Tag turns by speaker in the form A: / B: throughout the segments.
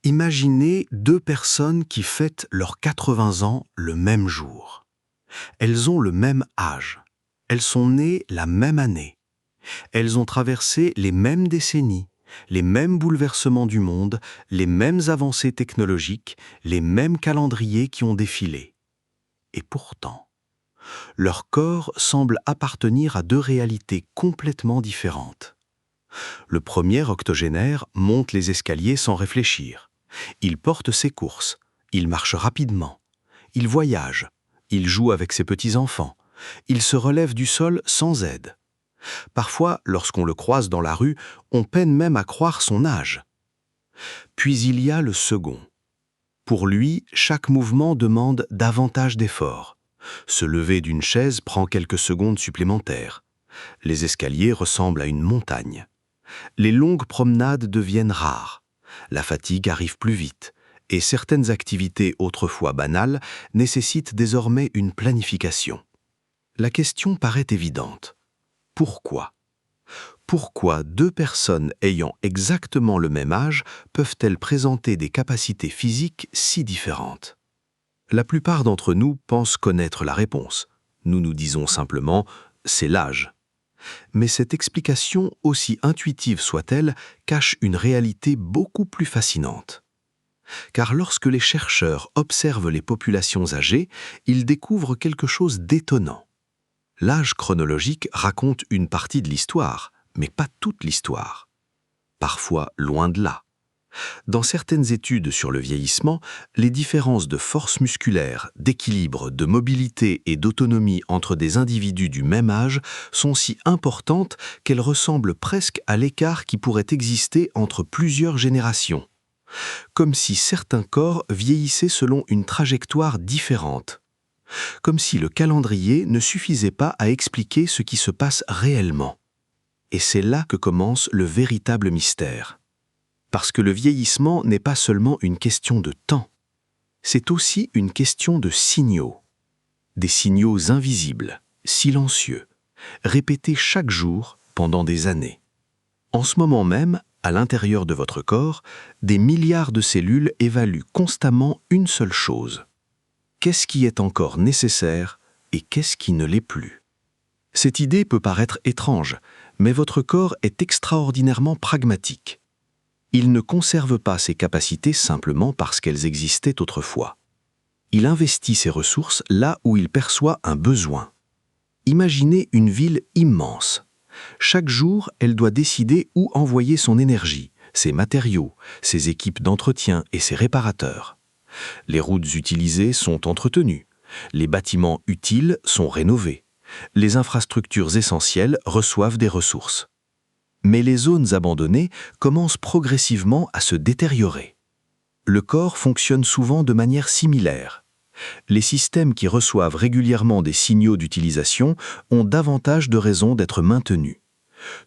A: Imaginez deux personnes qui fêtent leurs 80 ans le même jour. Elles ont le même âge. Elles sont nées la même année. Elles ont traversé les mêmes décennies, les mêmes bouleversements du monde, les mêmes avancées technologiques, les mêmes calendriers qui ont défilé. Et pourtant, leur corps semble appartenir à deux réalités complètement différentes. Le premier octogénaire monte les escaliers sans réfléchir. Il porte ses courses, il marche rapidement, il voyage, il joue avec ses petits-enfants, il se relève du sol sans aide. Parfois, lorsqu'on le croise dans la rue, on peine même à croire son âge. Puis il y a le second. Pour lui, chaque mouvement demande davantage d'efforts. Se lever d'une chaise prend quelques secondes supplémentaires. Les escaliers ressemblent à une montagne. Les longues promenades deviennent rares. La fatigue arrive plus vite, et certaines activités autrefois banales nécessitent désormais une planification. La question paraît évidente. Pourquoi ? Pourquoi deux personnes ayant exactement le même âge peuvent-elles présenter des capacités physiques si différentes ? La plupart d'entre nous pensent connaître la réponse. Nous nous disons simplement « c'est l'âge ». Mais cette explication, aussi intuitive soit-elle, cache une réalité beaucoup plus fascinante. Car lorsque les chercheurs observent les populations âgées, ils découvrent quelque chose d'étonnant. L'âge chronologique raconte une partie de l'histoire, mais pas toute l'histoire. Parfois loin de là. Dans certaines études sur le vieillissement, les différences de force musculaire, d'équilibre, de mobilité et d'autonomie entre des individus du même âge sont si importantes qu'elles ressemblent presque à l'écart qui pourrait exister entre plusieurs générations. Comme si certains corps vieillissaient selon une trajectoire différente. Comme si le calendrier ne suffisait pas à expliquer ce qui se passe réellement. Et c'est là que commence le véritable mystère. Parce que le vieillissement n'est pas seulement une question de temps, c'est aussi une question de signaux. Des signaux invisibles, silencieux, répétés chaque jour pendant des années. En ce moment même, à l'intérieur de votre corps, des milliards de cellules évaluent constamment une seule chose. Qu'est-ce qui est encore nécessaire et qu'est-ce qui ne l'est plus ? Cette idée peut paraître étrange, mais votre corps est extraordinairement pragmatique. Il ne conserve pas ses capacités simplement parce qu'elles existaient autrefois. Il investit ses ressources là où il perçoit un besoin. Imaginez une ville immense. Chaque jour, elle doit décider où envoyer son énergie, ses matériaux, ses équipes d'entretien et ses réparateurs. Les routes utilisées sont entretenues. Les bâtiments utiles sont rénovés. Les infrastructures essentielles reçoivent des ressources. Mais les zones abandonnées commencent progressivement à se détériorer. Le corps fonctionne souvent de manière similaire. Les systèmes qui reçoivent régulièrement des signaux d'utilisation ont davantage de raisons d'être maintenus.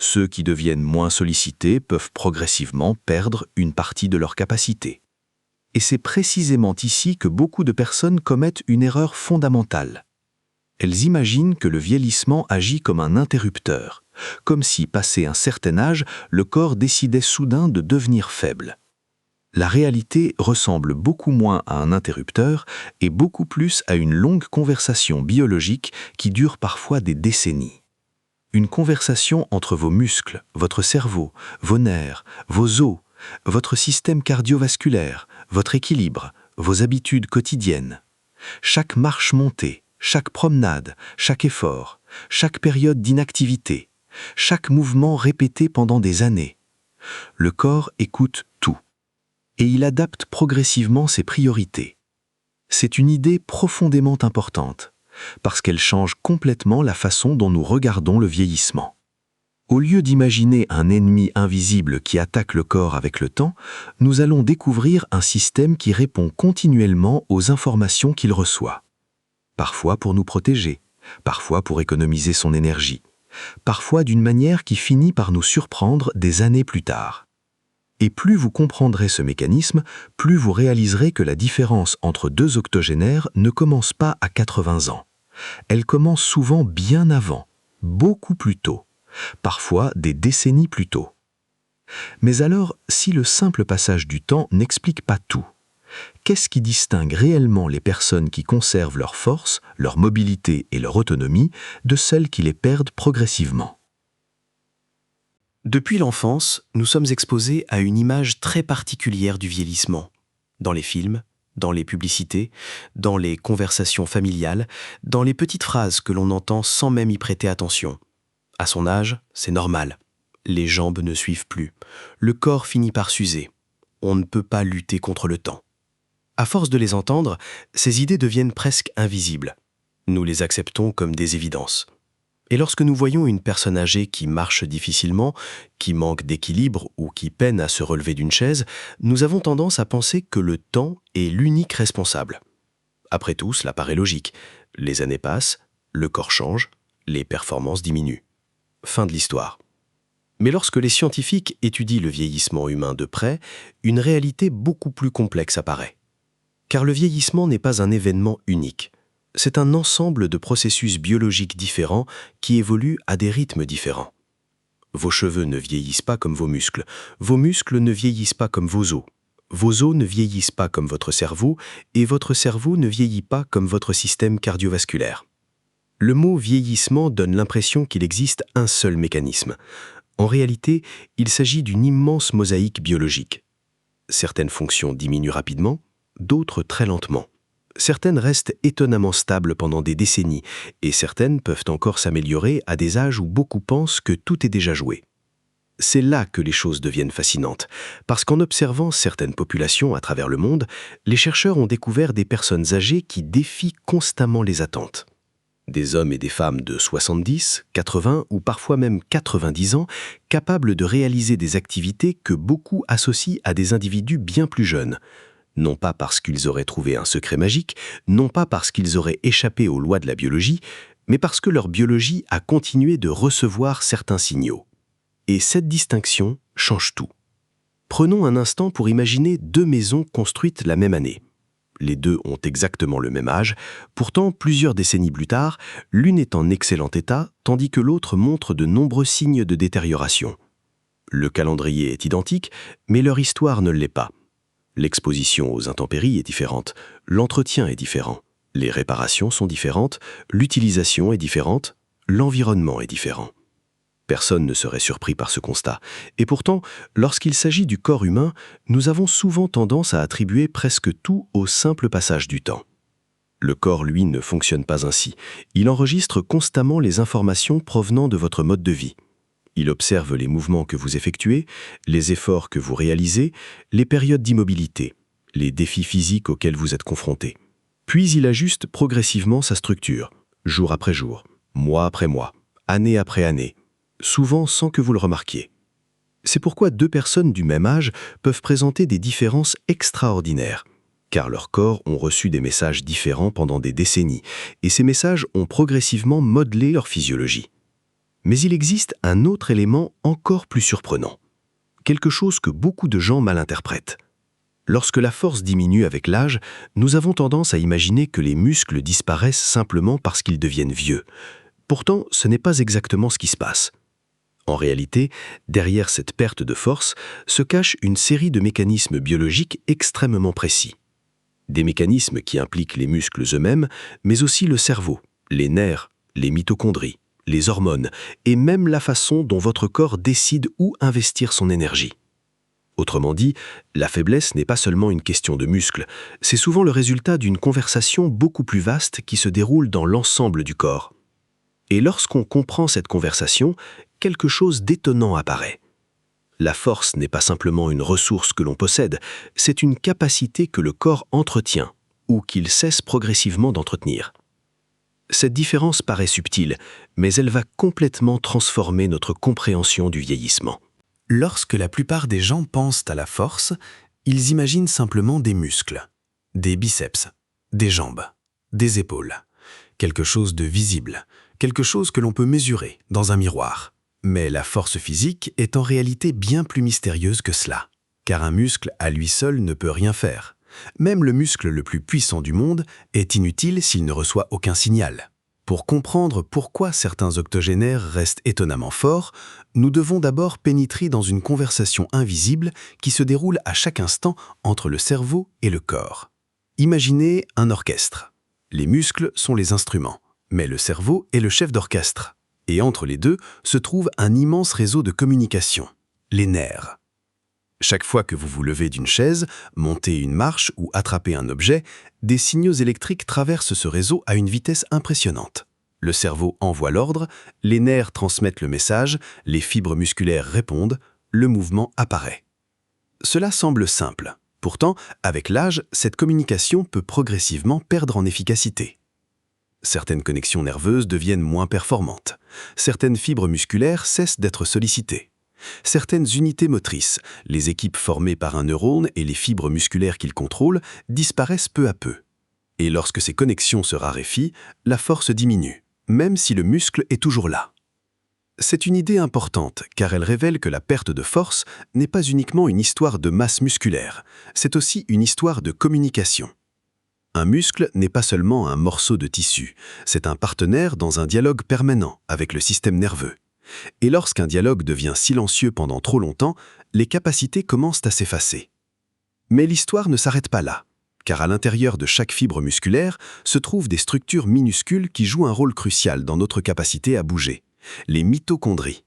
A: Ceux qui deviennent moins sollicités peuvent progressivement perdre une partie de leur capacité. Et c'est précisément ici que beaucoup de personnes commettent une erreur fondamentale. Elles imaginent que le vieillissement agit comme un interrupteur, comme si, passé un certain âge, le corps décidait soudain de devenir faible. La réalité ressemble beaucoup moins à un interrupteur et beaucoup plus à une longue conversation biologique qui dure parfois des décennies. Une conversation entre vos muscles, votre cerveau, vos nerfs, vos os, votre système cardiovasculaire, votre équilibre, vos habitudes quotidiennes. Chaque marche montée, chaque promenade, chaque effort, chaque période d'inactivité, chaque mouvement répété pendant des années. Le corps écoute tout. Et il adapte progressivement ses priorités. C'est une idée profondément importante, parce qu'elle change complètement la façon dont nous regardons le vieillissement. Au lieu d'imaginer un ennemi invisible qui attaque le corps avec le temps, nous allons découvrir un système qui répond continuellement aux informations qu'il reçoit. Parfois pour nous protéger, parfois pour économiser son énergie, parfois d'une manière qui finit par nous surprendre des années plus tard. Et plus vous comprendrez ce mécanisme, plus vous réaliserez que la différence entre deux octogénaires ne commence pas à 80 ans. Elle commence souvent bien avant, beaucoup plus tôt, parfois des décennies plus tôt. Mais alors, si le simple passage du temps n'explique pas tout, qu'est-ce qui distingue réellement les personnes qui conservent leur force, leur mobilité et leur autonomie de celles qui les perdent progressivement?
B: Depuis l'enfance, nous sommes exposés à une image très particulière du vieillissement. Dans les films, dans les publicités, dans les conversations familiales, dans les petites phrases que l'on entend sans même y prêter attention. À son âge, c'est normal. Les jambes ne suivent plus. Le corps finit par s'user. On ne peut pas lutter contre le temps. À force de les entendre, ces idées deviennent presque invisibles. Nous les acceptons comme des évidences. Et lorsque nous voyons une personne âgée qui marche difficilement, qui manque d'équilibre ou qui peine à se relever d'une chaise, nous avons tendance à penser que le temps est l'unique responsable. Après tout, cela paraît logique. Les années passent, le corps change, les performances diminuent. Fin de l'histoire. Mais lorsque les scientifiques étudient le vieillissement humain de près, une réalité beaucoup plus complexe apparaît. Car le vieillissement n'est pas un événement unique. C'est un ensemble de processus biologiques différents qui évoluent à des rythmes différents. Vos cheveux ne vieillissent pas comme vos muscles ne vieillissent pas comme vos os ne vieillissent pas comme votre cerveau, et votre cerveau ne vieillit pas comme votre système cardiovasculaire. Le mot vieillissement donne l'impression qu'il existe un seul mécanisme. En réalité, il s'agit d'une immense mosaïque biologique. Certaines fonctions diminuent rapidement, d'autres très lentement. Certaines restent étonnamment stables pendant des décennies, et certaines peuvent encore s'améliorer à des âges où beaucoup pensent que tout est déjà joué. C'est là que les choses deviennent fascinantes, parce qu'en observant certaines populations à travers le monde, les chercheurs ont découvert des personnes âgées qui défient constamment les attentes. Des hommes et des femmes de 70, 80 ou parfois même 90 ans, capables de réaliser des activités que beaucoup associent à des individus bien plus jeunes. Non pas parce qu'ils auraient trouvé un secret magique, non pas parce qu'ils auraient échappé aux lois de la biologie, mais parce que leur biologie a continué de recevoir certains signaux. Et cette distinction change tout. Prenons un instant pour imaginer deux maisons construites la même année. Les deux ont exactement le même âge, pourtant plusieurs décennies plus tard, l'une est en excellent état, tandis que l'autre montre de nombreux signes de détérioration. Le calendrier est identique, mais leur histoire ne l'est pas. L'exposition aux intempéries est différente, l'entretien est différent, les réparations sont différentes, l'utilisation est différente, l'environnement est différent. Personne ne serait surpris par ce constat. Et pourtant, lorsqu'il s'agit du corps humain, nous avons souvent tendance à attribuer presque tout au simple passage du temps. Le corps, lui, ne fonctionne pas ainsi. Il enregistre constamment les informations provenant de votre mode de vie. Il observe les mouvements que vous effectuez, les efforts que vous réalisez, les périodes d'immobilité, les défis physiques auxquels vous êtes confrontés. Puis il ajuste progressivement sa structure, jour après jour, mois après mois, année après année, souvent sans que vous le remarquiez. C'est pourquoi deux personnes du même âge peuvent présenter des différences extraordinaires, car leurs corps ont reçu des messages différents pendant des décennies, et ces messages ont progressivement modelé leur physiologie. Mais il existe un autre élément encore plus surprenant, quelque chose que beaucoup de gens mal interprètent. Lorsque la force diminue avec l'âge, nous avons tendance à imaginer que les muscles disparaissent simplement parce qu'ils deviennent vieux. Pourtant, ce n'est pas exactement ce qui se passe. En réalité, derrière cette perte de force se cache une série de mécanismes biologiques extrêmement précis. Des mécanismes qui impliquent les muscles eux-mêmes, mais aussi le cerveau, les nerfs, les mitochondries, les hormones et même la façon dont votre corps décide où investir son énergie. Autrement dit, la faiblesse n'est pas seulement une question de muscles, c'est souvent le résultat d'une conversation beaucoup plus vaste qui se déroule dans l'ensemble du corps. Et lorsqu'on comprend cette conversation, quelque chose d'étonnant apparaît. La force n'est pas simplement une ressource que l'on possède, c'est une capacité que le corps entretient ou qu'il cesse progressivement d'entretenir. Cette différence paraît subtile, mais elle va complètement transformer notre compréhension du vieillissement. Lorsque la plupart des gens pensent à la force, ils imaginent simplement des muscles, des biceps, des jambes, des épaules, quelque chose de visible, quelque chose que l'on peut mesurer dans un miroir. Mais la force physique est en réalité bien plus mystérieuse que cela, car un muscle à lui seul ne peut rien faire. Même le muscle le plus puissant du monde est inutile s'il ne reçoit aucun signal. Pour comprendre pourquoi certains octogénaires restent étonnamment forts, nous devons d'abord pénétrer dans une conversation invisible qui se déroule à chaque instant entre le cerveau et le corps. Imaginez un orchestre. Les muscles sont les instruments, mais le cerveau est le chef d'orchestre. Et entre les deux se trouve un immense réseau de communication, les nerfs. Chaque fois que vous vous levez d'une chaise, montez une marche ou attrapez un objet, des signaux électriques traversent ce réseau à une vitesse impressionnante. Le cerveau envoie l'ordre, les nerfs transmettent le message, les fibres musculaires répondent, le mouvement apparaît. Cela semble simple. Pourtant, avec l'âge, cette communication peut progressivement perdre en efficacité. Certaines connexions nerveuses deviennent moins performantes. Certaines fibres musculaires cessent d'être sollicitées. Certaines unités motrices, les équipes formées par un neurone et les fibres musculaires qu'ils contrôlent, disparaissent peu à peu. Et lorsque ces connexions se raréfient, la force diminue, même si le muscle est toujours là. C'est une idée importante, car elle révèle que la perte de force n'est pas uniquement une histoire de masse musculaire, c'est aussi une histoire de communication. Un muscle n'est pas seulement un morceau de tissu, c'est un partenaire dans un dialogue permanent avec le système nerveux. Et lorsqu'un dialogue devient silencieux pendant trop longtemps, les capacités commencent à s'effacer. Mais l'histoire ne s'arrête pas là, car à l'intérieur de chaque fibre musculaire se trouvent des structures minuscules qui jouent un rôle crucial dans notre capacité à bouger, les mitochondries.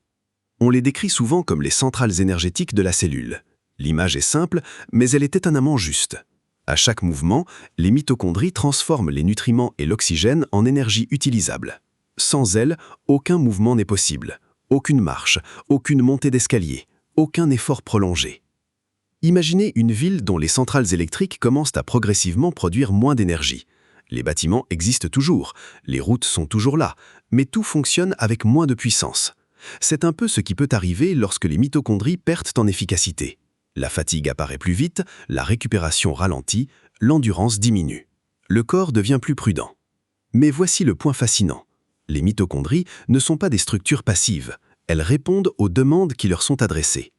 B: On les décrit souvent comme les centrales énergétiques de la cellule. L'image est simple, mais elle est étonnamment juste. À chaque mouvement, les mitochondries transforment les nutriments et l'oxygène en énergie utilisable. Sans elles, aucun mouvement n'est possible. Aucune marche, aucune montée d'escalier, aucun effort prolongé. Imaginez une ville dont les centrales électriques commencent à progressivement produire moins d'énergie. Les bâtiments existent toujours, les routes sont toujours là, mais tout fonctionne avec moins de puissance. C'est un peu ce qui peut arriver lorsque les mitochondries perdent en efficacité. La fatigue apparaît plus vite, la récupération ralentit, l'endurance diminue. Le corps devient plus prudent. Mais voici le point fascinant. Les mitochondries ne sont pas des structures passives, elles répondent aux demandes qui leur sont adressées.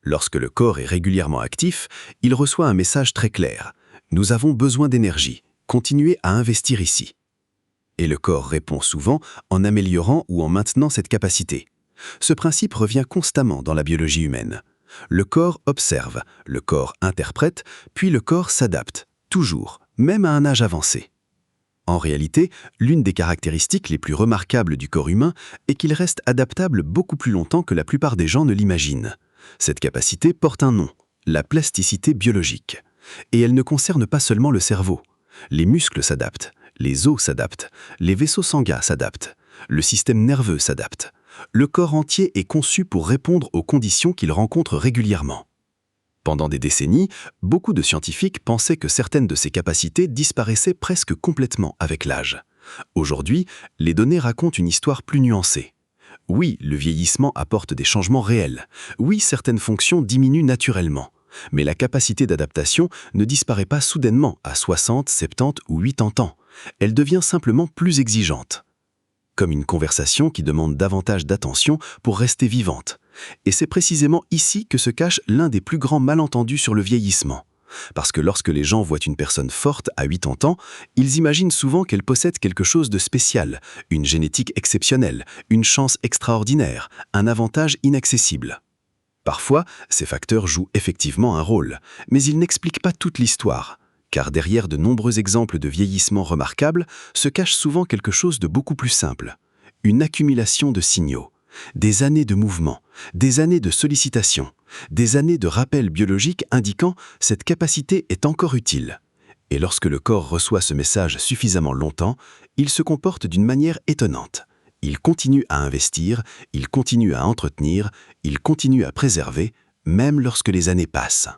B: Lorsque le corps est régulièrement actif, il reçoit un message très clair. Nous avons besoin d'énergie, continuez à investir ici. Et le corps répond souvent en améliorant ou en maintenant cette capacité. Ce principe revient constamment dans la biologie humaine. Le corps observe, le corps interprète, puis le corps s'adapte, toujours, même à un âge avancé. En réalité, l'une des caractéristiques les plus remarquables du corps humain est qu'il reste adaptable beaucoup plus longtemps que la plupart des gens ne l'imaginent. Cette capacité porte un nom, la plasticité biologique. Et elle ne concerne pas seulement le cerveau. Les muscles s'adaptent, les os s'adaptent, les vaisseaux sanguins s'adaptent, le système nerveux s'adapte. Le corps entier est conçu pour répondre aux conditions qu'il rencontre régulièrement. Pendant des décennies, beaucoup de scientifiques pensaient que certaines de ces capacités disparaissaient presque complètement avec l'âge. Aujourd'hui, les données racontent une histoire plus nuancée. Oui, le vieillissement apporte des changements réels. Oui, certaines fonctions diminuent naturellement. Mais la capacité d'adaptation ne disparaît pas soudainement à 60, 70 ou 80 ans. Elle devient simplement plus exigeante. Comme une conversation qui demande davantage d'attention pour rester vivante. Et c'est précisément ici que se cache l'un des plus grands malentendus sur le vieillissement. Parce que lorsque les gens voient une personne forte à 80 ans, ils imaginent souvent qu'elle possède quelque chose de spécial, une génétique exceptionnelle, une chance extraordinaire, un avantage inaccessible. Parfois, ces facteurs jouent effectivement un rôle, mais ils n'expliquent pas toute l'histoire. Car derrière de nombreux exemples de vieillissement remarquables se cache souvent quelque chose de beaucoup plus simple. Une accumulation de signaux, des années de mouvement, des années de sollicitation, des années de rappels biologiques indiquant cette capacité est encore utile. Et lorsque le corps reçoit ce message suffisamment longtemps, il se comporte d'une manière étonnante. Il continue à investir, il continue à entretenir, il continue à préserver, même lorsque les années passent.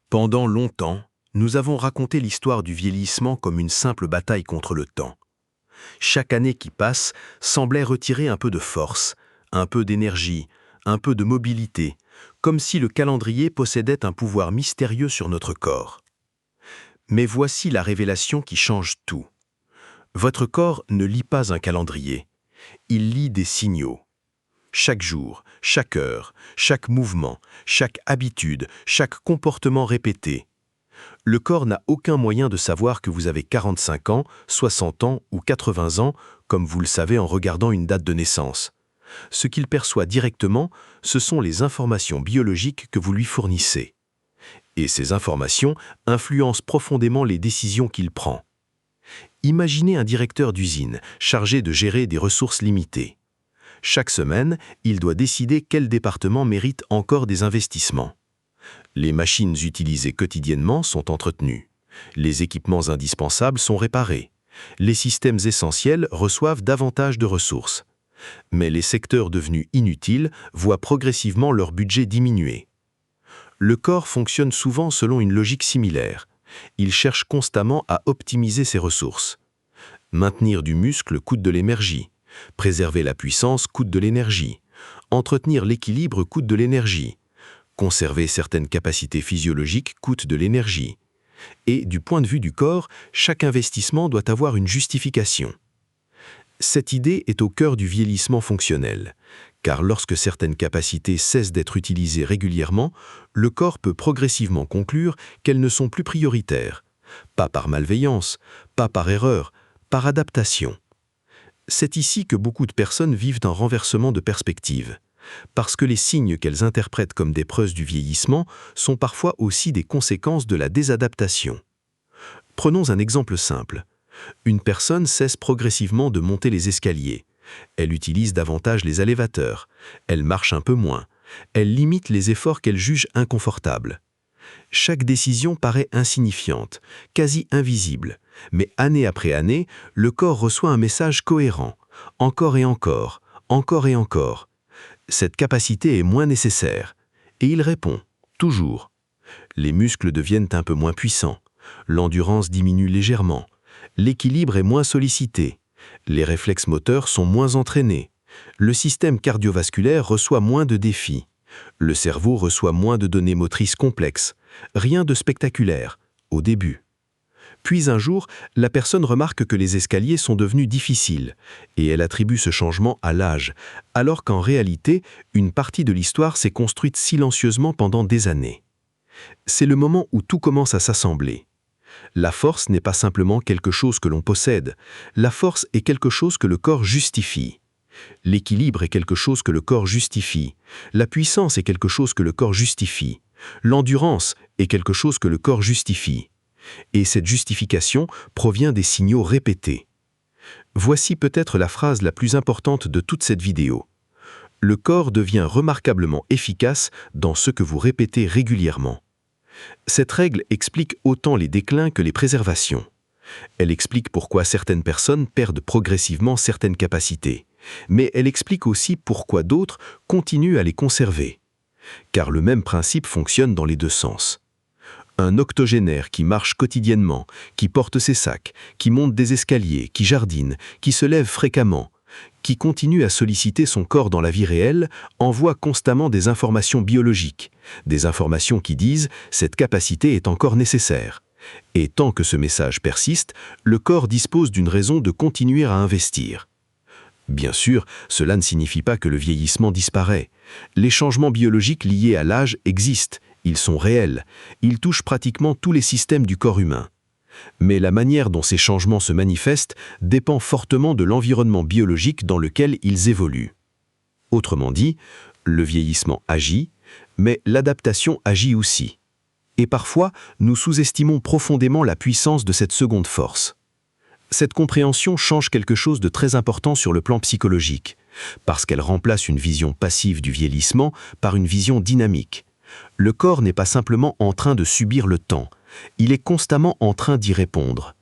B: Pendant longtemps, nous avons raconté l'histoire du vieillissement comme une simple bataille contre le temps. Chaque année qui passe semblait retirer un peu de force, un peu d'énergie, un peu de mobilité, comme si le calendrier possédait un pouvoir mystérieux sur notre corps. Mais voici la révélation qui change tout. Votre corps ne lit pas un calendrier, il lit des signaux. Chaque jour, chaque heure, chaque mouvement, chaque habitude, chaque comportement répété. Le corps n'a aucun moyen de savoir que vous avez 45 ans, 60 ans ou 80 ans
A: comme vous le savez en regardant une date de naissance. Ce qu'il perçoit directement, ce sont les informations biologiques que vous lui fournissez. Et ces informations influencent profondément les décisions qu'il prend. Imaginez un directeur d'usine chargé de gérer des ressources limitées. Chaque semaine, il doit décider quel département mérite encore des investissements. Les machines utilisées quotidiennement sont entretenues. Les équipements indispensables sont réparés. Les systèmes essentiels reçoivent davantage de ressources. Mais les secteurs devenus inutiles voient progressivement leur budget diminuer. Le corps fonctionne souvent selon une logique similaire. Il cherche constamment à optimiser ses ressources. Maintenir du muscle coûte de l'énergie. Préserver la puissance coûte de l'énergie. Entretenir l'équilibre coûte de l'énergie. Conserver certaines capacités physiologiques coûte de l'énergie. Et du point de vue du corps, chaque investissement doit avoir une justification. Cette idée est au cœur du vieillissement fonctionnel, car lorsque certaines capacités cessent d'être utilisées régulièrement, le corps peut progressivement conclure qu'elles ne sont plus prioritaires, pas par malveillance, pas par erreur, par adaptation. C'est ici que beaucoup de personnes vivent un renversement de perspective, parce que les signes qu'elles interprètent comme des preuves du vieillissement sont parfois aussi des conséquences de la désadaptation. Prenons un exemple simple. Une personne cesse progressivement de monter les escaliers. Elle utilise davantage les élévateurs. Elle marche un peu moins. Elle limite les efforts qu'elle juge inconfortables. Chaque décision paraît insignifiante, quasi invisible, mais année après année, le corps reçoit un message cohérent. Encore et encore, encore et encore. Cette capacité est moins nécessaire. Et il répond, toujours. Les muscles deviennent un peu moins puissants. L'endurance diminue légèrement. L'équilibre est moins sollicité. Les réflexes moteurs sont moins entraînés. Le système cardiovasculaire reçoit moins de défis. Le cerveau reçoit moins de données motrices complexes. Rien de spectaculaire, au début. Puis un jour, la personne remarque que les escaliers sont devenus difficiles, et elle attribue ce changement à l'âge, alors qu'en réalité, une partie de l'histoire s'est construite silencieusement pendant des années. C'est le moment où tout commence à s'assembler. La force n'est pas simplement quelque chose que l'on possède, la force est quelque chose que le corps justifie. L'équilibre est quelque chose que le corps justifie, la puissance est quelque chose que le corps justifie, l'endurance est quelque chose que le corps justifie. Et cette justification provient des signaux répétés. Voici peut-être la phrase la plus importante de toute cette vidéo. Le corps devient remarquablement efficace dans ce que vous répétez régulièrement. Cette règle explique autant les déclins que les préservations. Elle explique pourquoi certaines personnes perdent progressivement certaines capacités, mais elle explique aussi pourquoi d'autres continuent à les conserver. Car le même principe fonctionne dans les deux sens. Un octogénaire qui marche quotidiennement, qui porte ses sacs, qui monte des escaliers, qui jardine, qui se lève fréquemment, qui continue à solliciter son corps dans la vie réelle, envoie constamment des informations biologiques, des informations qui disent « cette capacité est encore nécessaire ». Et tant que ce message persiste, le corps dispose d'une raison de continuer à investir. Bien sûr, cela ne signifie pas que le vieillissement disparaît. Les changements biologiques liés à l'âge existent, ils sont réels, ils touchent pratiquement tous les systèmes du corps humain. Mais la manière dont ces changements se manifestent dépend fortement de l'environnement biologique dans lequel ils évoluent. Autrement dit, le vieillissement agit, mais l'adaptation agit aussi. Et parfois, nous sous-estimons profondément la puissance de cette seconde force. Cette compréhension change quelque chose de très important sur le plan psychologique, parce qu'elle remplace une vision passive du vieillissement par une vision dynamique. Le corps n'est pas simplement en train de subir le temps, il est constamment en train d'y répondre.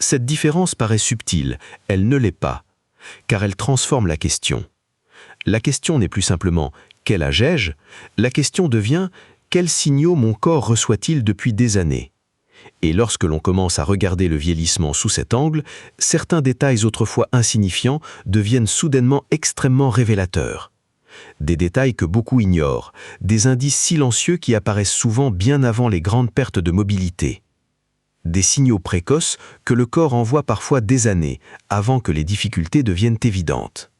A: Cette différence paraît subtile, elle ne l'est pas, car elle transforme la question. La question n'est plus simplement « quel âge ai-je ?», la question devient « quels signaux mon corps reçoit-il depuis des années ?» Et lorsque l'on commence à regarder le vieillissement sous cet angle, certains détails autrefois insignifiants deviennent soudainement extrêmement révélateurs. Des détails que beaucoup ignorent, des indices silencieux qui apparaissent souvent bien avant les grandes pertes de mobilité. Des signaux précoces que le corps envoie parfois des années, avant que les difficultés deviennent évidentes.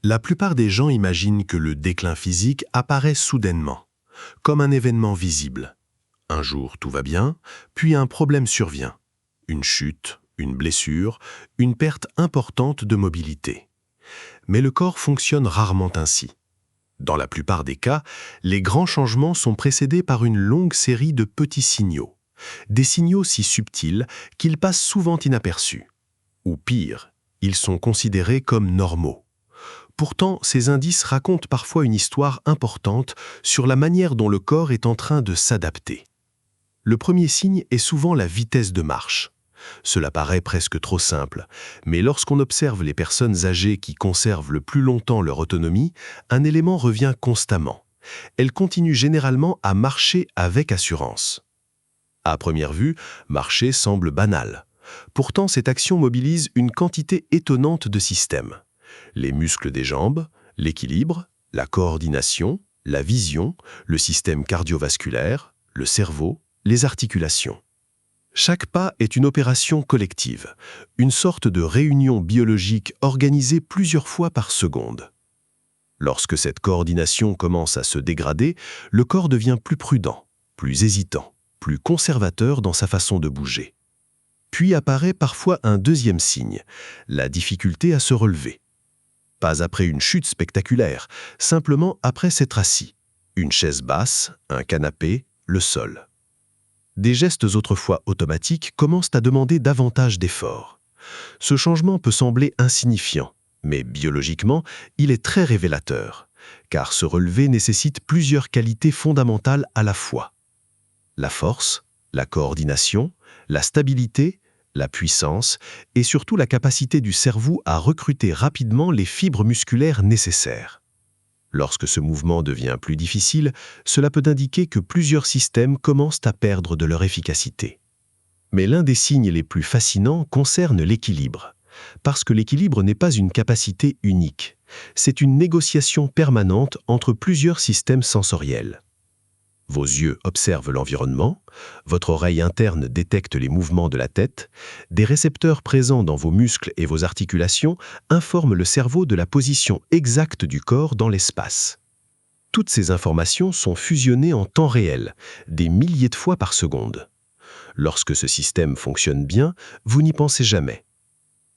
C: La plupart des gens imaginent que le déclin physique apparaît soudainement, comme un événement visible. Un jour, tout va bien, puis un problème survient. Une chute, une blessure, une perte importante de mobilité. Mais le corps fonctionne rarement ainsi. Dans la plupart des cas, les grands changements sont précédés par une longue série de petits signaux. Des signaux si subtils qu'ils passent souvent inaperçus. Ou pire, ils sont considérés comme normaux. Pourtant, ces indices racontent parfois une histoire importante sur la manière dont le corps est en train de s'adapter. Le premier signe est souvent la vitesse de marche. Cela paraît presque trop simple, mais lorsqu'on observe les personnes âgées qui conservent le plus longtemps leur autonomie, un élément revient constamment. Elles continuent généralement à marcher avec assurance. À première vue, marcher semble banal. Pourtant, cette action mobilise une quantité étonnante de systèmes. Les muscles des jambes, l'équilibre, la coordination, la vision, le système cardiovasculaire, le cerveau, les articulations. Chaque pas est une opération collective, une sorte de réunion biologique organisée plusieurs fois par seconde. Lorsque cette coordination commence à se dégrader, le corps devient plus prudent, plus hésitant, plus conservateur dans sa façon de bouger. Puis apparaît parfois un deuxième signe, la difficulté à se relever. Pas après une chute spectaculaire, simplement après s'être assis. Une chaise basse, un canapé, le sol. Des gestes autrefois automatiques commencent à demander davantage d'efforts. Ce changement peut sembler insignifiant, mais biologiquement, il est très révélateur, car se relever nécessite plusieurs qualités fondamentales à la fois. La force, la coordination, la stabilité, la puissance et surtout la capacité du cerveau à recruter rapidement les fibres musculaires nécessaires. Lorsque ce mouvement devient plus difficile, cela peut indiquer que plusieurs systèmes commencent à perdre de leur efficacité. Mais l'un des signes les plus fascinants concerne l'équilibre. Parce que l'équilibre n'est pas une capacité unique. C'est une négociation permanente entre plusieurs systèmes sensoriels. Vos yeux observent l'environnement, votre oreille interne détecte les mouvements de la tête, des récepteurs présents dans vos muscles et vos articulations informent le cerveau de la position exacte du corps dans l'espace. Toutes ces informations sont fusionnées en temps réel, des milliers de fois par seconde. Lorsque ce système fonctionne bien, vous n'y pensez jamais.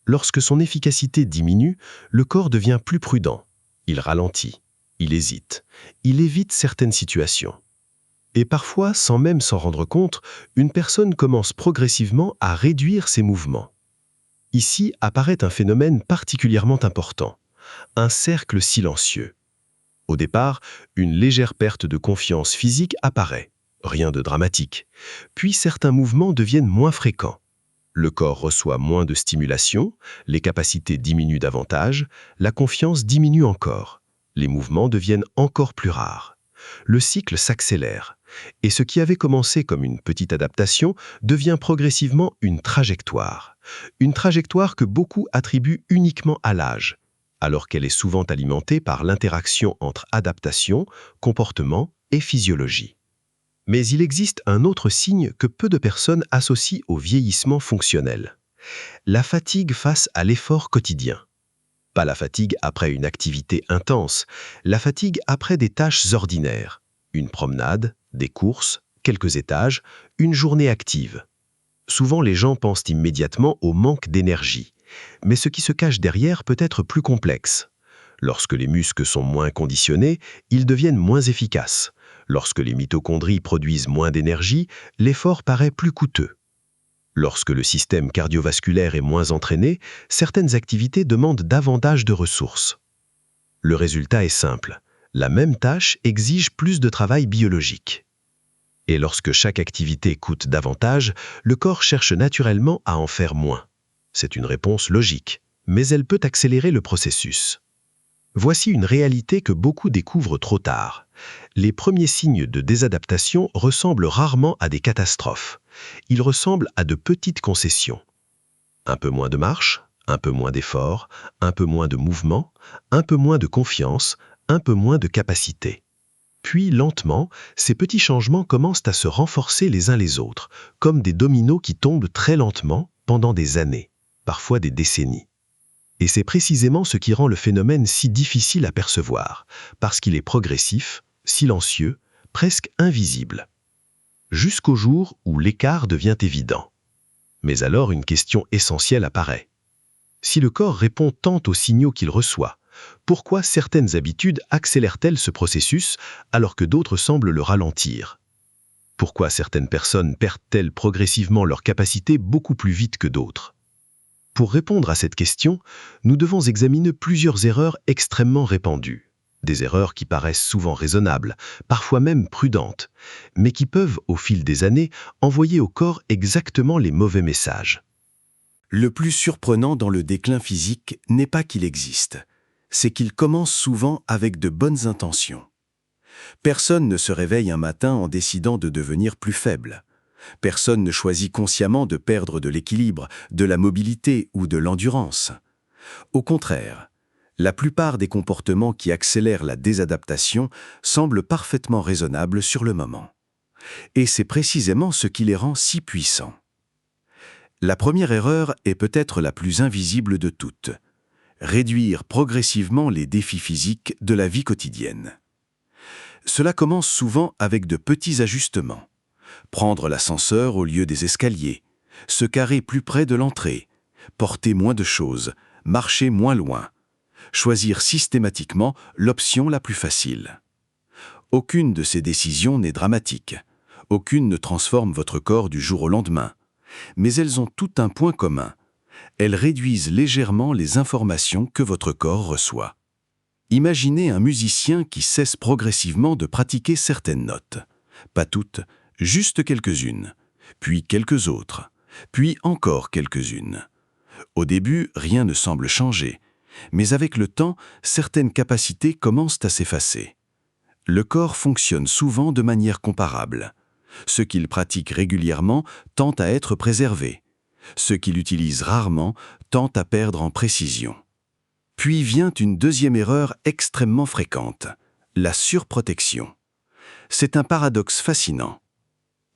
C: Lorsque son efficacité diminue, le corps devient plus prudent. Il ralentit, il hésite, il évite certaines situations. Et parfois, sans même s'en rendre compte, une personne commence progressivement à réduire ses mouvements. Ici apparaît un phénomène particulièrement important, un cercle silencieux. Au départ, une légère perte de confiance physique apparaît, rien de dramatique. Puis certains mouvements deviennent moins fréquents. Le corps reçoit moins de stimulation, les capacités diminuent davantage, la confiance diminue encore. Les mouvements deviennent encore plus rares. Le cycle s'accélère. Et ce qui avait commencé comme une petite adaptation devient progressivement une trajectoire. Une trajectoire que beaucoup attribuent uniquement à l'âge, alors qu'elle est souvent alimentée par l'interaction entre adaptation, comportement et physiologie. Mais il existe un autre signe que peu de personnes associent au vieillissement fonctionnel. La fatigue face à l'effort quotidien. Pas la fatigue après une activité intense, la fatigue après des tâches ordinaires. Une promenade, des courses, quelques étages, une journée active. Souvent, les gens pensent immédiatement au manque d'énergie. Mais ce qui se cache derrière peut être plus complexe. Lorsque les muscles sont moins conditionnés, ils deviennent moins efficaces. Lorsque les mitochondries produisent moins d'énergie, l'effort paraît plus coûteux. Lorsque le système cardiovasculaire est moins entraîné, certaines activités demandent davantage de ressources. Le résultat est simple. La même tâche exige plus de travail biologique. Et lorsque chaque activité coûte davantage, le corps cherche naturellement à en faire moins. C'est une réponse logique, mais elle peut accélérer le processus. Voici une réalité que beaucoup découvrent trop tard. Les premiers signes de désadaptation ressemblent rarement à des catastrophes. Ils ressemblent à de petites concessions. Un peu moins de marche, un peu moins d'effort, un peu moins de mouvement, un peu moins de confiance, un peu moins de capacité. Puis, lentement, ces petits changements commencent à se renforcer les uns les autres, comme des dominos qui tombent très lentement pendant des années, parfois des décennies. Et c'est précisément ce qui rend le phénomène si difficile à percevoir, parce qu'il est progressif, silencieux, presque invisible. Jusqu'au jour où l'écart devient évident. Mais alors une question essentielle apparaît. Si le corps répond tant aux signaux qu'il reçoit, pourquoi certaines habitudes accélèrent-elles ce processus alors que d'autres semblent le ralentir? Pourquoi certaines personnes perdent-elles progressivement leur capacité beaucoup plus vite que d'autres? Pour répondre à cette question, nous devons examiner plusieurs erreurs extrêmement répandues. Des erreurs qui paraissent souvent raisonnables, parfois même prudentes, mais qui peuvent, au fil des années, envoyer au corps exactement les mauvais messages.
B: Le plus surprenant dans le déclin physique n'est pas qu'il existe, c'est qu'il commence souvent avec de bonnes intentions. Personne ne se réveille un matin en décidant de devenir plus faible. Personne ne choisit consciemment de perdre de l'équilibre, de la mobilité ou de l'endurance. Au contraire, la plupart des comportements qui accélèrent la désadaptation semblent parfaitement raisonnables sur le moment. Et c'est précisément ce qui les rend si puissants. La première erreur est peut-être la plus invisible de toutes. Réduire progressivement les défis physiques de la vie quotidienne. Cela commence souvent avec de petits ajustements. Prendre l'ascenseur au lieu des escaliers, se carrer plus près de l'entrée, porter moins de choses, marcher moins loin, choisir systématiquement l'option la plus facile. Aucune de ces décisions n'est dramatique, aucune ne transforme votre corps du jour au lendemain, mais elles ont tout un point commun. Elles réduisent légèrement les informations que votre corps reçoit. Imaginez un musicien qui cesse progressivement de pratiquer certaines notes. Pas toutes, juste quelques-unes, puis quelques autres, puis encore quelques-unes. Au début, rien ne semble changer, mais avec le temps, certaines capacités commencent à s'effacer. Le corps fonctionne souvent de manière comparable. Ce qu'il pratique régulièrement tend à être préservé. Ce qu'il utilise rarement tend à perdre en précision. Puis vient une deuxième erreur extrêmement fréquente, la surprotection. C'est un paradoxe fascinant.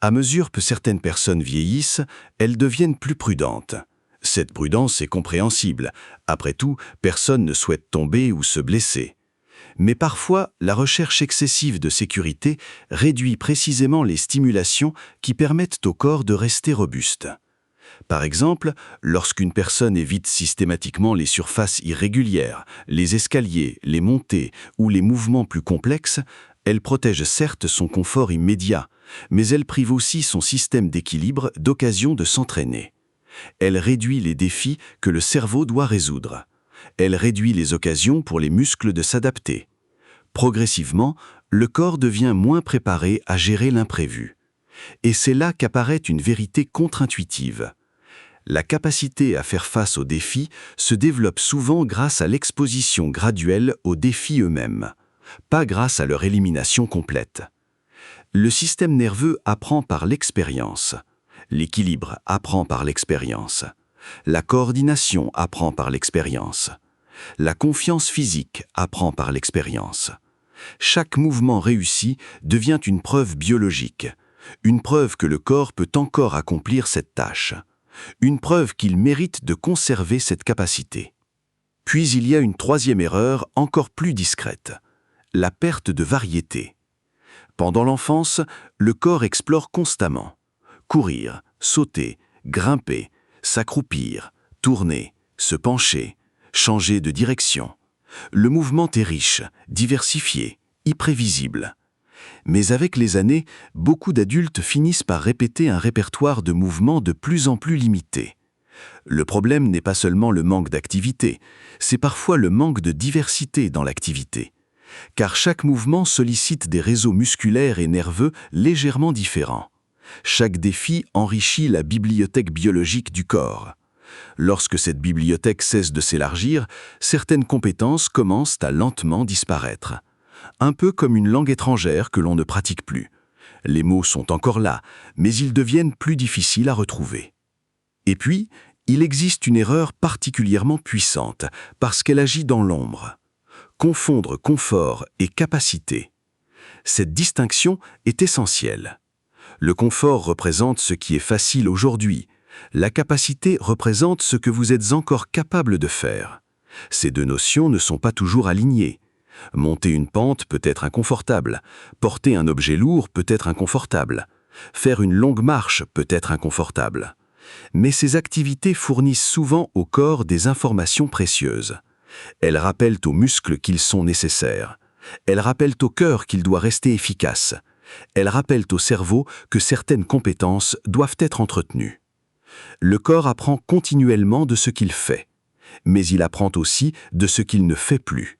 B: À mesure que certaines personnes vieillissent, elles deviennent plus prudentes. Cette prudence est compréhensible. Après tout, personne ne souhaite tomber ou se blesser. Mais parfois, la recherche excessive de sécurité réduit précisément les stimulations qui permettent au corps de rester robuste. Par exemple, lorsqu'une personne évite systématiquement les surfaces irrégulières, les escaliers, les montées ou les mouvements plus complexes, elle protège certes son confort immédiat, mais elle prive aussi son système d'équilibre d'occasion de s'entraîner. Elle réduit les défis que le cerveau doit résoudre. Elle réduit les occasions pour les muscles de s'adapter. Progressivement, le corps devient moins préparé à gérer l'imprévu. Et c'est là qu'apparaît une vérité contre-intuitive. La capacité à faire face aux défis se développe souvent grâce à l'exposition graduelle aux défis eux-mêmes, pas grâce à leur élimination complète. Le système nerveux apprend par l'expérience. L'équilibre apprend par l'expérience. La coordination apprend par l'expérience. La confiance physique apprend par l'expérience. Chaque mouvement réussi devient une preuve biologique, une preuve que le corps peut encore accomplir cette tâche, une preuve qu'il mérite de conserver cette capacité. Puis il y a une troisième erreur encore plus discrète, la perte de variété. Pendant l'enfance, le corps explore constamment. Courir, sauter, grimper, s'accroupir, tourner, se pencher, changer de direction. Le mouvement est riche, diversifié, imprévisible. Mais avec les années, beaucoup d'adultes finissent par répéter un répertoire de mouvements de plus en plus limité. Le problème n'est pas seulement le manque d'activité, c'est parfois le manque de diversité dans l'activité. Car chaque mouvement sollicite des réseaux musculaires et nerveux légèrement différents. Chaque défi enrichit la bibliothèque biologique du corps. Lorsque cette bibliothèque cesse de s'élargir, certaines compétences commencent à lentement disparaître. Un peu comme une langue étrangère que l'on ne pratique plus. Les mots sont encore là, mais ils deviennent plus difficiles à retrouver. Et puis, il existe une erreur particulièrement puissante, parce qu'elle agit dans l'ombre. Confondre confort et capacité. Cette distinction est essentielle. Le confort représente ce qui est facile aujourd'hui. La capacité représente ce que vous êtes encore capable de faire. Ces deux notions ne sont pas toujours alignées. Monter une pente peut être inconfortable. Porter un objet lourd peut être inconfortable. Faire une longue marche peut être inconfortable.
A: Mais ces activités fournissent souvent au corps des informations précieuses. Elles rappellent aux muscles qu'ils sont nécessaires. Elles rappellent au cœur qu'il doit rester efficace. Elles rappellent au cerveau que certaines compétences doivent être entretenues. Le corps apprend continuellement de ce qu'il fait, mais il apprend aussi de ce qu'il ne fait plus.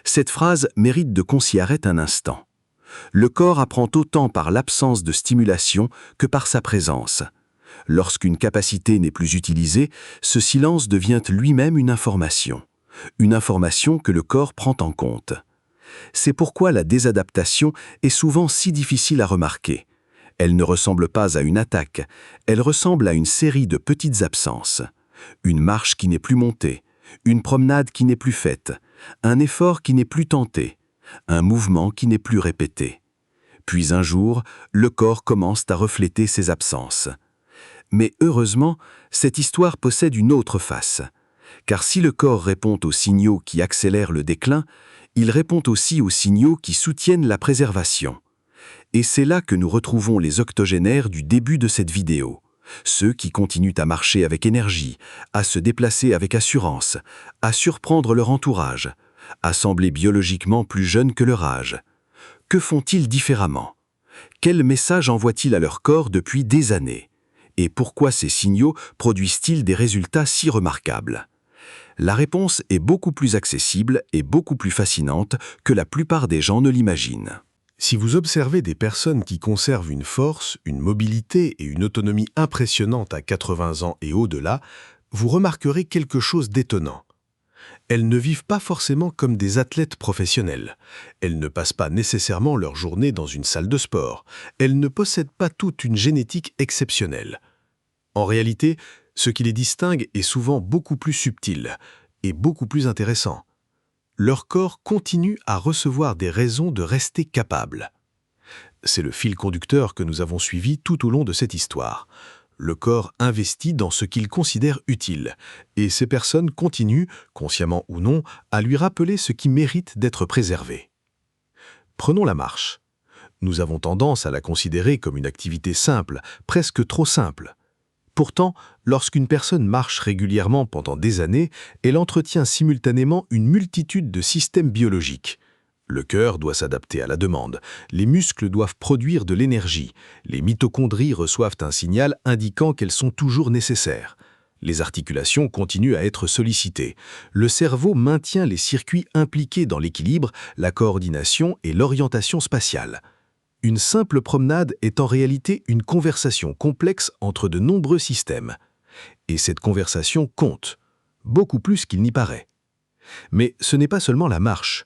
A: Cette phrase mérite de qu'on s'y arrête un instant. Le corps apprend autant par l'absence de stimulation que par sa présence. Lorsqu'une capacité n'est plus utilisée, ce silence devient lui-même une information que le corps prend en compte. C'est pourquoi la désadaptation est souvent si difficile à remarquer. Elle ne ressemble pas à une attaque, elle ressemble à une série de petites absences. Une marche qui n'est plus montée, une promenade qui n'est plus faite, un effort qui n'est plus tenté, un mouvement qui n'est plus répété. Puis un jour, le corps commence à refléter ces absences. Mais heureusement, cette histoire possède une autre face. Car si le corps répond aux signaux qui accélèrent le déclin, il répond aussi aux signaux qui soutiennent la préservation. Et c'est là que nous retrouvons les octogénaires du début de cette vidéo. Ceux qui continuent à marcher avec énergie, à se déplacer avec assurance, à surprendre leur entourage, à sembler biologiquement plus jeunes que leur âge. Que font-ils différemment? Quel message envoient-ils à leur corps depuis des années? Et pourquoi ces signaux produisent-ils des résultats si remarquables? La réponse est beaucoup plus accessible et beaucoup plus fascinante que la plupart des gens ne l'imaginent.
C: Si vous observez des personnes qui conservent une force, une mobilité et une autonomie impressionnantes à 80 ans et au-delà, vous remarquerez quelque chose d'étonnant. Elles ne vivent pas forcément comme des athlètes professionnels. Elles ne passent pas nécessairement leur journée dans une salle de sport. Elles ne possèdent pas toute une génétique exceptionnelle. En réalité, ce qui les distingue est souvent beaucoup plus subtil et beaucoup plus intéressant. Leur corps continue à recevoir des raisons de rester capable. C'est le fil conducteur que nous avons suivi tout au long de cette histoire. Le corps investit dans ce qu'il considère utile, et ces personnes continuent, consciemment ou non, à lui rappeler ce qui mérite d'être préservé. Prenons la marche. Nous avons tendance à la considérer comme une activité simple, presque trop simple. Pourtant, lorsqu'une personne marche régulièrement pendant des années, elle entretient simultanément une multitude de systèmes biologiques. Le cœur doit s'adapter à la demande, les muscles doivent produire de l'énergie, les mitochondries reçoivent un signal indiquant qu'elles sont toujours nécessaires. Les articulations continuent à être sollicitées. Le cerveau maintient les circuits impliqués dans l'équilibre, la coordination et l'orientation spatiale. Une simple promenade est en réalité une conversation complexe entre de nombreux systèmes. Et cette conversation compte, beaucoup plus qu'il n'y paraît. Mais ce n'est pas seulement la marche.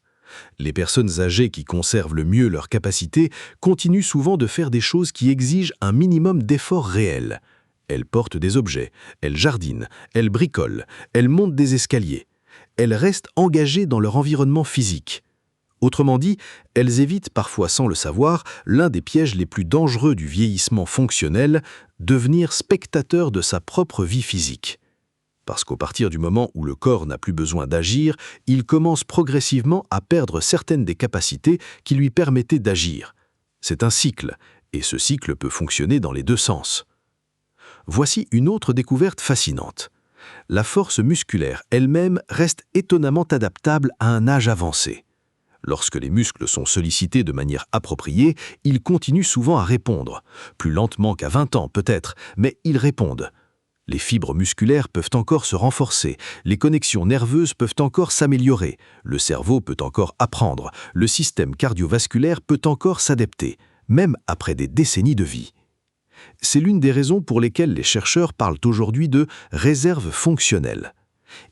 C: Les personnes âgées qui conservent le mieux leurs capacités continuent souvent de faire des choses qui exigent un minimum d'effort réel. Elles portent des objets, elles jardinent, elles bricolent, elles montent des escaliers. Elles restent engagées dans leur environnement physique. Autrement dit, elles évitent parfois sans le savoir l'un des pièges les plus dangereux du vieillissement fonctionnel, devenir spectateur de sa propre vie physique. Parce qu'au partir du moment où le corps n'a plus besoin d'agir, il commence progressivement à perdre certaines des capacités qui lui permettaient d'agir. C'est un cycle, et ce cycle peut fonctionner dans les deux sens. Voici une autre découverte fascinante. La force musculaire elle-même reste étonnamment adaptable à un âge avancé. Lorsque les muscles sont sollicités de manière appropriée, ils continuent souvent à répondre. Plus lentement qu'à 20 ans peut-être, mais ils répondent. Les fibres musculaires peuvent encore se renforcer, les connexions nerveuses peuvent encore s'améliorer, le cerveau peut encore apprendre, le système cardiovasculaire peut encore s'adapter, même après des décennies de vie. C'est l'une des raisons pour lesquelles les chercheurs parlent aujourd'hui de réserve fonctionnelle.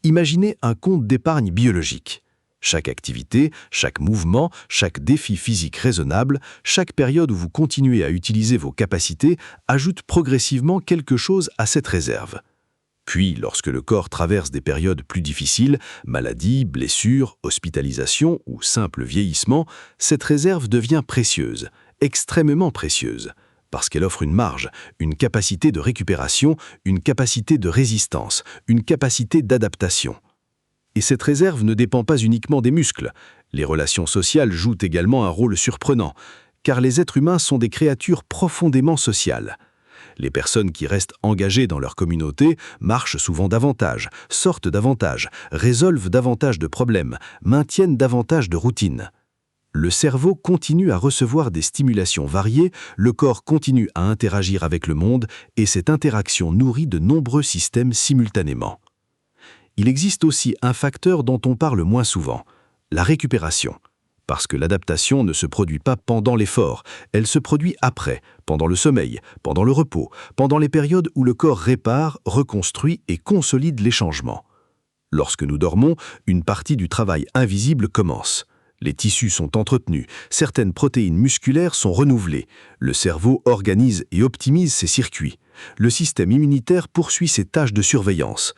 C: Imaginez un compte d'épargne biologique. Chaque activité, chaque mouvement, chaque défi physique raisonnable, chaque période où vous continuez à utiliser vos capacités ajoute progressivement quelque chose à cette réserve. Puis, lorsque le corps traverse des périodes plus difficiles, maladie, blessure, hospitalisation ou simple vieillissement, cette réserve devient précieuse, extrêmement précieuse, parce qu'elle offre une marge, une capacité de récupération, une capacité de résistance, une capacité d'adaptation. Et cette réserve ne dépend pas uniquement des muscles. Les relations sociales jouent également un rôle surprenant, car les êtres humains sont des créatures profondément sociales.
A: Les personnes qui restent engagées dans leur communauté marchent souvent davantage, sortent davantage, résolvent davantage de problèmes, maintiennent davantage de routines. Le cerveau continue à recevoir des stimulations variées, le corps continue à interagir avec le monde et cette interaction nourrit de nombreux systèmes simultanément. Il existe aussi un facteur dont on parle moins souvent, la récupération. Parce que l'adaptation ne se produit pas pendant l'effort, elle se produit après, pendant le sommeil, pendant le repos, pendant les périodes où le corps répare, reconstruit et consolide les changements. Lorsque nous dormons, une partie du travail invisible commence. Les tissus sont entretenus, certaines protéines musculaires sont renouvelées, le cerveau organise et optimise ses circuits, le système immunitaire poursuit ses tâches de surveillance.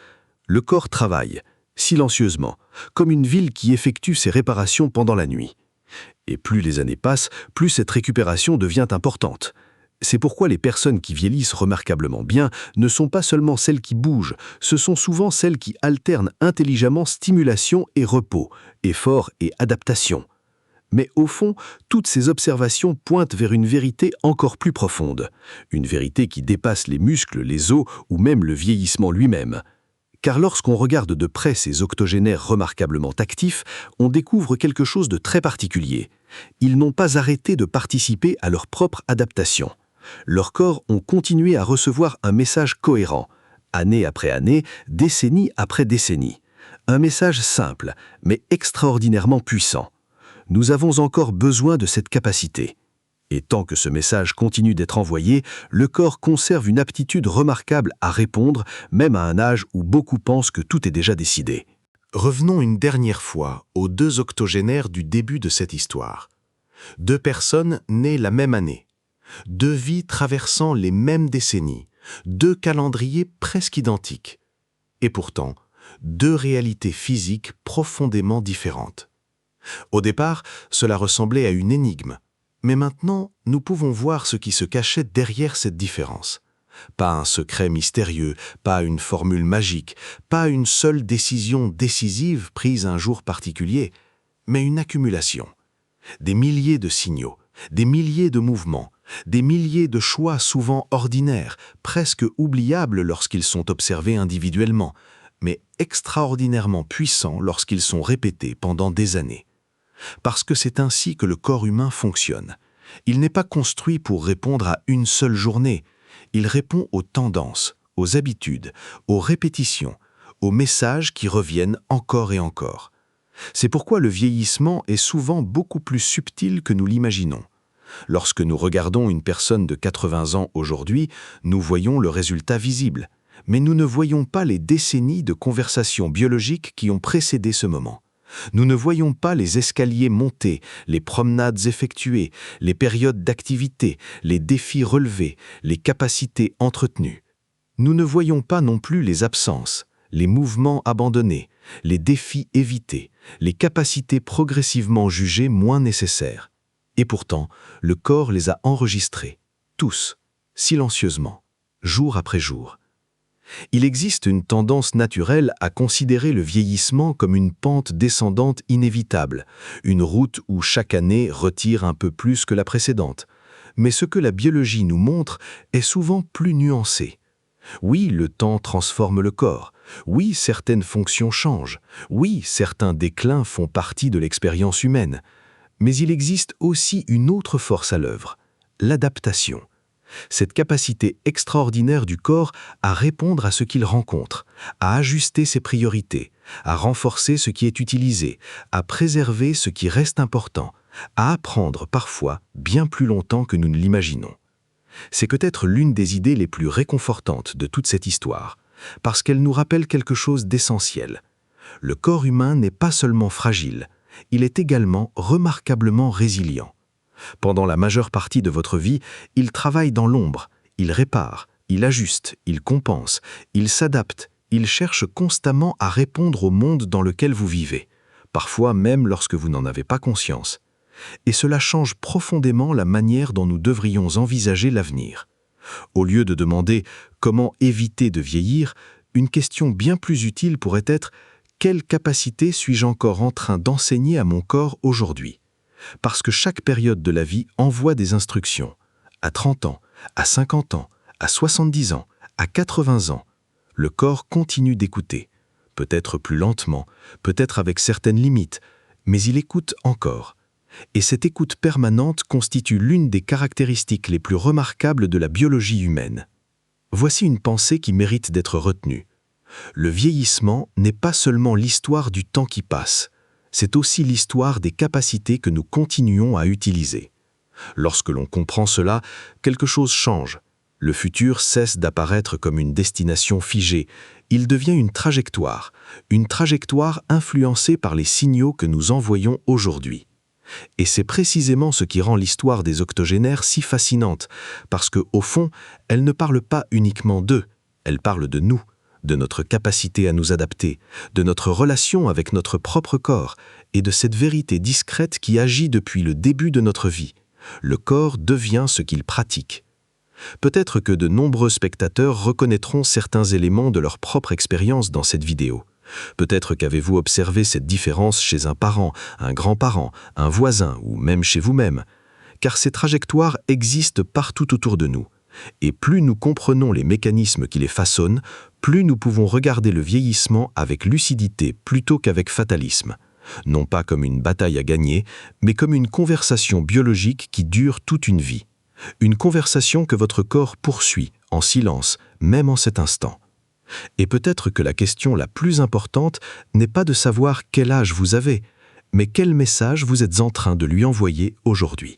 A: Le corps travaille, silencieusement, comme une ville qui effectue ses réparations pendant la nuit. Et plus les années passent, plus cette récupération devient importante. C'est pourquoi les personnes qui vieillissent remarquablement bien ne sont pas seulement celles qui bougent, ce sont souvent celles qui alternent intelligemment stimulation et repos, effort et adaptation. Mais au fond, toutes ces observations pointent vers une vérité encore plus profonde, une vérité qui dépasse les muscles, les os ou même le vieillissement lui-même. Car lorsqu'on regarde de près ces octogénaires remarquablement actifs, on découvre quelque chose de très particulier. Ils n'ont pas arrêté de participer à leur propre adaptation. Leurs corps ont continué à recevoir un message cohérent, année après année, décennie après décennie. Un message simple, mais extraordinairement puissant. Nous avons encore besoin de cette capacité. Et tant que ce message continue d'être envoyé, le corps conserve une aptitude remarquable à répondre, même à un âge où beaucoup pensent que tout est déjà décidé.
C: Revenons une dernière fois aux 2 octogénaires du début de cette histoire. 2 personnes nées la même année. 2 vies traversant les mêmes décennies, 2 calendriers presque identiques. Et pourtant, 2 réalités physiques profondément différentes. Au départ, cela ressemblait à une énigme. Mais maintenant, nous pouvons voir ce qui se cachait derrière cette différence. Pas un secret mystérieux, pas une formule magique, pas une seule décision décisive prise un jour particulier, mais une accumulation. Des milliers de signaux, des milliers de mouvements, des milliers de choix souvent ordinaires, presque oubliables lorsqu'ils sont observés individuellement, mais extraordinairement puissants lorsqu'ils sont répétés pendant des années. Parce que c'est ainsi que le corps humain fonctionne. Il n'est pas construit pour répondre à une seule journée. Il répond aux tendances, aux habitudes, aux répétitions, aux messages qui reviennent encore et encore. C'est pourquoi le vieillissement est souvent beaucoup plus subtil que nous l'imaginons. Lorsque nous regardons une personne de 80 ans aujourd'hui, nous voyons le résultat visible, mais nous ne voyons pas les décennies de conversations biologiques qui ont précédé ce moment. Nous ne voyons pas les escaliers montés, les promenades effectuées, les périodes d'activité, les défis relevés, les capacités entretenues. Nous ne voyons pas non plus les absences, les mouvements abandonnés, les défis évités, les capacités progressivement jugées moins nécessaires. Et pourtant, le corps les a enregistrés, tous, silencieusement, jour après jour. Il existe une tendance naturelle à considérer le vieillissement comme une pente descendante inévitable, une route où chaque année retire un peu plus que la précédente. Mais ce que la biologie nous montre est souvent plus nuancé. Oui, le temps transforme le corps. Oui, certaines fonctions changent. Oui, certains déclins font partie de l'expérience humaine. Mais il existe aussi une autre force à l'œuvre, l'adaptation. Cette capacité extraordinaire du corps à répondre à ce qu'il rencontre, à ajuster ses priorités, à renforcer ce qui est utilisé, à préserver ce qui reste important, à apprendre parfois bien plus longtemps que nous ne l'imaginons. C'est peut-être l'une des idées les plus réconfortantes de toute cette histoire, parce qu'elle nous rappelle quelque chose d'essentiel. Le corps humain n'est pas seulement fragile, il est également remarquablement résilient. Pendant la majeure partie de votre vie, il travaille dans l'ombre, il répare, il ajuste, il compense, il s'adapte, il cherche constamment à répondre au monde dans lequel vous vivez, parfois même lorsque vous n'en avez pas conscience. Et cela change profondément la manière dont nous devrions envisager l'avenir. Au lieu de demander « comment éviter de vieillir ?», une question bien plus utile pourrait être « quelle capacité suis-je encore en train d'enseigner à mon corps aujourd'hui ?» Parce que chaque période de la vie envoie des instructions. À 30 ans, à 50 ans, à 70 ans, à 80 ans, le corps continue d'écouter, peut-être plus lentement, peut-être avec certaines limites, mais il écoute encore. Et cette écoute permanente constitue l'une des caractéristiques les plus remarquables de la biologie humaine. Voici une pensée qui mérite d'être retenue. Le vieillissement n'est pas seulement l'histoire du temps qui passe, c'est aussi l'histoire des capacités que nous continuons à utiliser. Lorsque l'on comprend cela, quelque chose change. Le futur cesse d'apparaître comme une destination figée, il devient une trajectoire influencée par les signaux que nous envoyons aujourd'hui. Et c'est précisément ce qui rend l'histoire des octogénaires si fascinante, parce que, au fond, elle ne parle pas uniquement d'eux, elle parle de nous, de notre capacité à nous adapter, de notre relation avec notre propre corps et de cette vérité discrète qui agit depuis le début de notre vie. Le corps devient ce qu'il pratique. Peut-être que de nombreux spectateurs reconnaîtront certains éléments de leur propre expérience dans cette vidéo. Peut-être qu'avez-vous observé cette différence chez un parent, un grand-parent, un voisin ou même chez vous-même. Car ces trajectoires existent partout autour de nous. Et plus nous comprenons les mécanismes qui les façonnent, plus nous pouvons regarder le vieillissement avec lucidité plutôt qu'avec fatalisme. Non pas comme une bataille à gagner, mais comme une conversation biologique qui dure toute une vie. Une conversation que votre corps poursuit, en silence, même en cet instant. Et peut-être que la question la plus importante n'est pas de savoir quel âge vous avez, mais quel message vous êtes en train de lui envoyer aujourd'hui.